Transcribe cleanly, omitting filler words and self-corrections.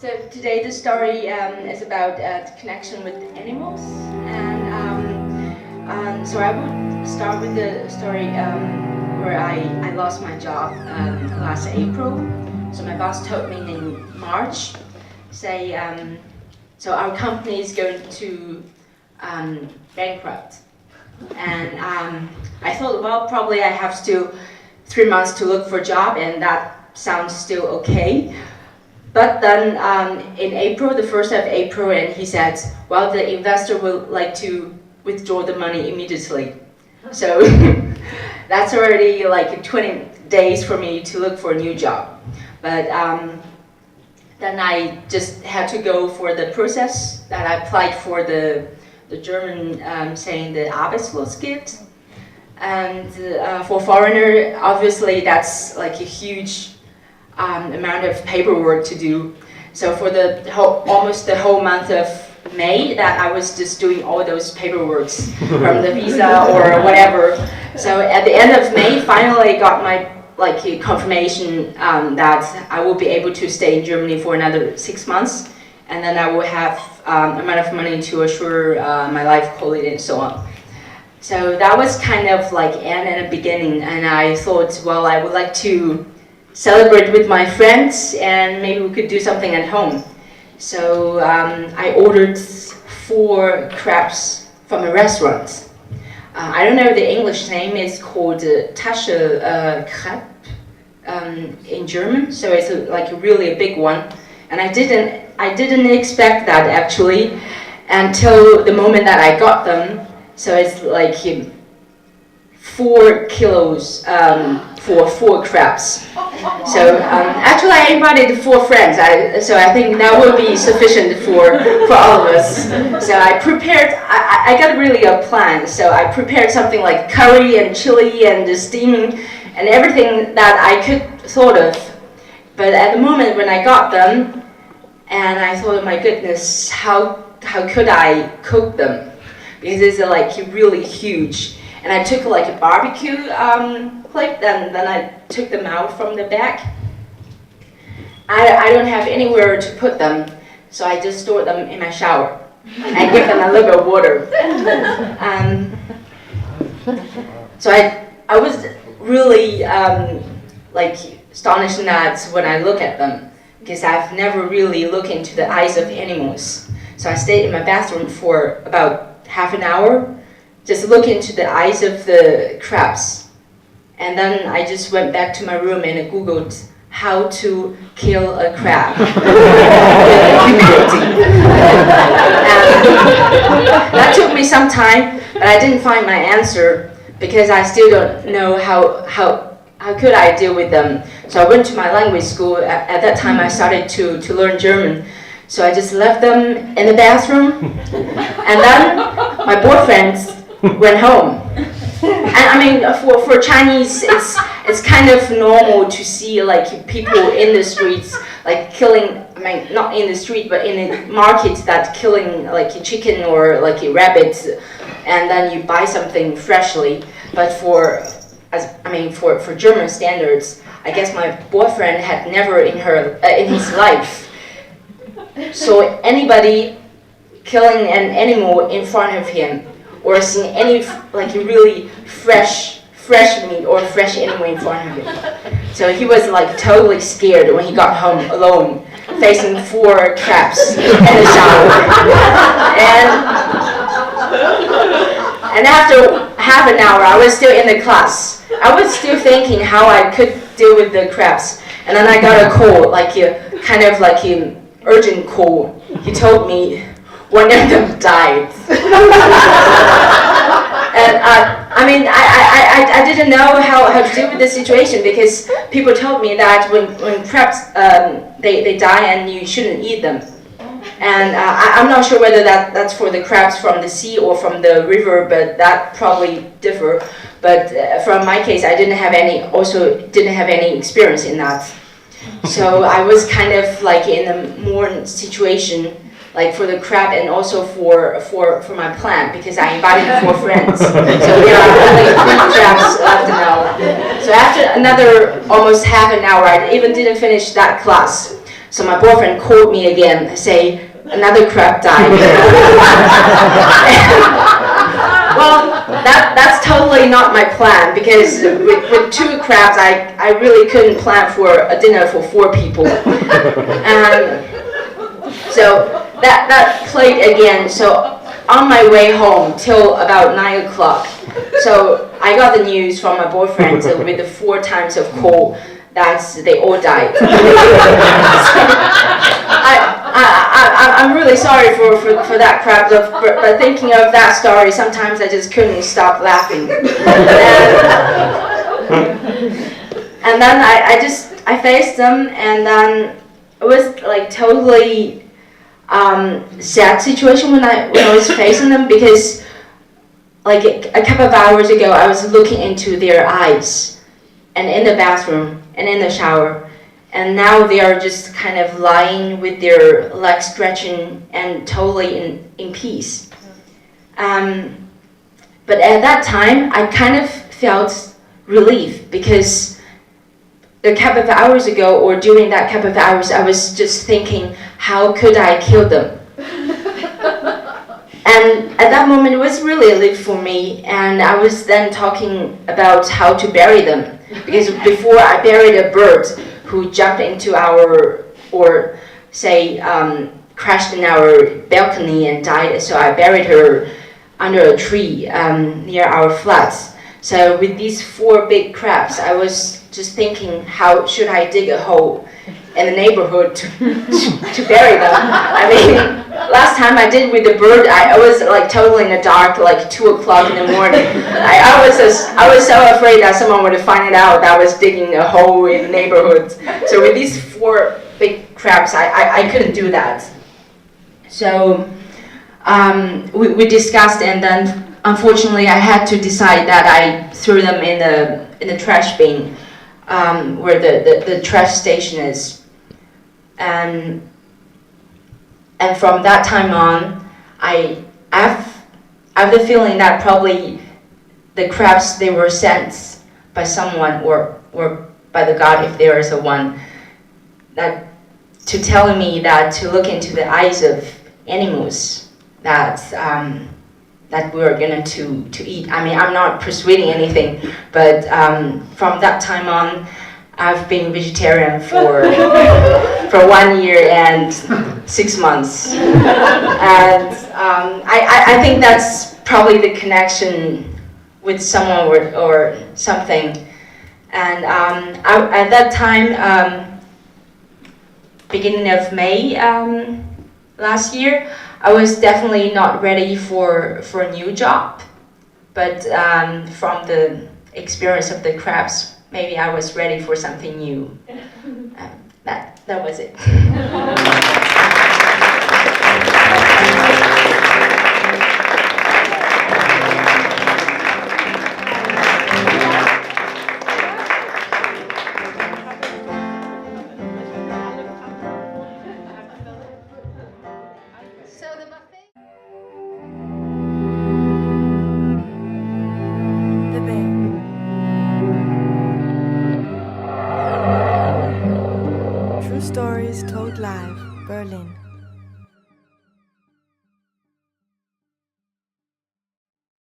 So today the story is about the connection with animals, and so I would start with the story where I lost my job last April. So my boss told me in March, say, so our company is going to bankrupt, and I thought, well, probably I have still 3 months to look for a job, and that sounds still okay. But then in April, the 1st of April, and he said, well, the investor will like to withdraw the money immediately. So that's already like 20 days for me to look for a new job. But then I just had to go for the process that I applied for the German saying the Arbeitslosengeld. And for foreigner, obviously that's like a huge amount of paperwork to do. So for the almost the whole month of May, that I was just doing all those paperworks from the visa or whatever. So at the end of May, finally got my confirmation that I will be able to stay in Germany for another 6 months, and then I will have amount of money to assure my life quality and so on. So that was kind of like end and a beginning, and I thought, well, I would like to celebrate with my friends and maybe we could do something at home. So I ordered 4 crepes from a restaurant. I don't know the English name, it's called Tasche crepe in German, so it's like a really big one. And I didn't expect that actually until the moment that I got them. So it's like 4 kilos for 4 crepes. So actually I invited 4 friends, so I think that will be sufficient for all of us. So I prepared, I got really a plan, so I prepared something like curry and chili and steaming and everything that I could thought of. But at the moment when I got them, and I thought, my goodness, how could I cook them? Because it's like really huge. And I took like a barbecue clip, and then I took them out from the bag. I don't have anywhere to put them, so I just stored them in my shower. I give them a little bit of water. So I was really like astonished that when I look at them, because I've never really looked into the eyes of animals. So I stayed in my bathroom for about half an hour, just look into the eyes of the crabs. And then I just went back to my room and I Googled how to kill a crab. That took me some time, but I didn't find my answer because I still don't know how could I deal with them. So I went to my language school. At that time I started to learn German. So I just left them in the bathroom, and then my boyfriend went home. And I mean, for Chinese, it's kind of normal to see like people in the streets like killing. I mean, not in the street, but in a market that killing like a chicken or like a rabbit, and then you buy something freshly. But for German standards, I guess my boyfriend had never in his life saw anybody killing an animal in front of him, or seen any like really fresh meat or fresh animal in front of him. So he was like totally scared when he got home alone, facing 4 crabs in the shower. And after half an hour, I was still in the class. I was still thinking how I could deal with the crabs, and then I got a call, like a kind of like an urgent call. He told me one of them died. And I mean, I didn't know how to deal with this situation, because people told me that when crabs they die and you shouldn't eat them. And I'm not sure whether that's for the crabs from the sea or from the river, but that probably differ. But from my case, I didn't have any experience in that. So I was kind of like in a more situation like for the crab and also for my plant, because I invited 4 friends. So there are only 3 crabs left now. So after another almost half an hour, I even didn't finish that class. So my boyfriend called me again, say another crab died. Well, that's totally not my plan, because with 2 crabs, I really couldn't plan for a dinner for 4 people. And so that played again. So on my way home till about 9 o'clock, so I got the news from my boyfriend with the 4 times of call that they all died. I'm really sorry for that crap, but thinking of that story, sometimes I just couldn't stop laughing. And then I faced them, and then it was like totally sad situation when I was facing them, because like a couple of hours ago I was looking into their eyes, and in the bathroom and in the shower, and now they are just kind of lying with their legs stretching and totally in peace. But at that time I kind of felt relief, because a couple of hours ago, or during that couple of hours, I was just thinking, how could I kill them? And at that moment it was really a relief for me, and I was then talking about how to bury them, because before I buried a bird who jumped into our, or say crashed in our balcony and died, so I buried her under a tree near our flats. So with these 4 big crabs, I was just thinking, how should I dig a hole in the neighborhood to bury them? I mean, last time I did with the bird, I was like totally in the dark, like 2 o'clock in the morning. I was so afraid that someone would find it out that I was digging a hole in the neighborhood. So with these 4 big crabs, I couldn't do that. So we discussed, and then unfortunately I had to decide that I threw them in the trash bin, where the trash station is. And from that time on, I have the feeling that probably the crabs, they were sent by someone, or by the God, if there is a one, that to tell me that to look into the eyes of animals that we are going to eat. I mean, I'm not persuading anything, but from that time on, I've been vegetarian for 1 year and 6 months, and I think that's probably the connection with someone or something. And at that time, beginning of May last year, I was definitely not ready for a new job, but from the experience of the crabs, maybe I was ready for something new. That was it. Stories told live, Berlin.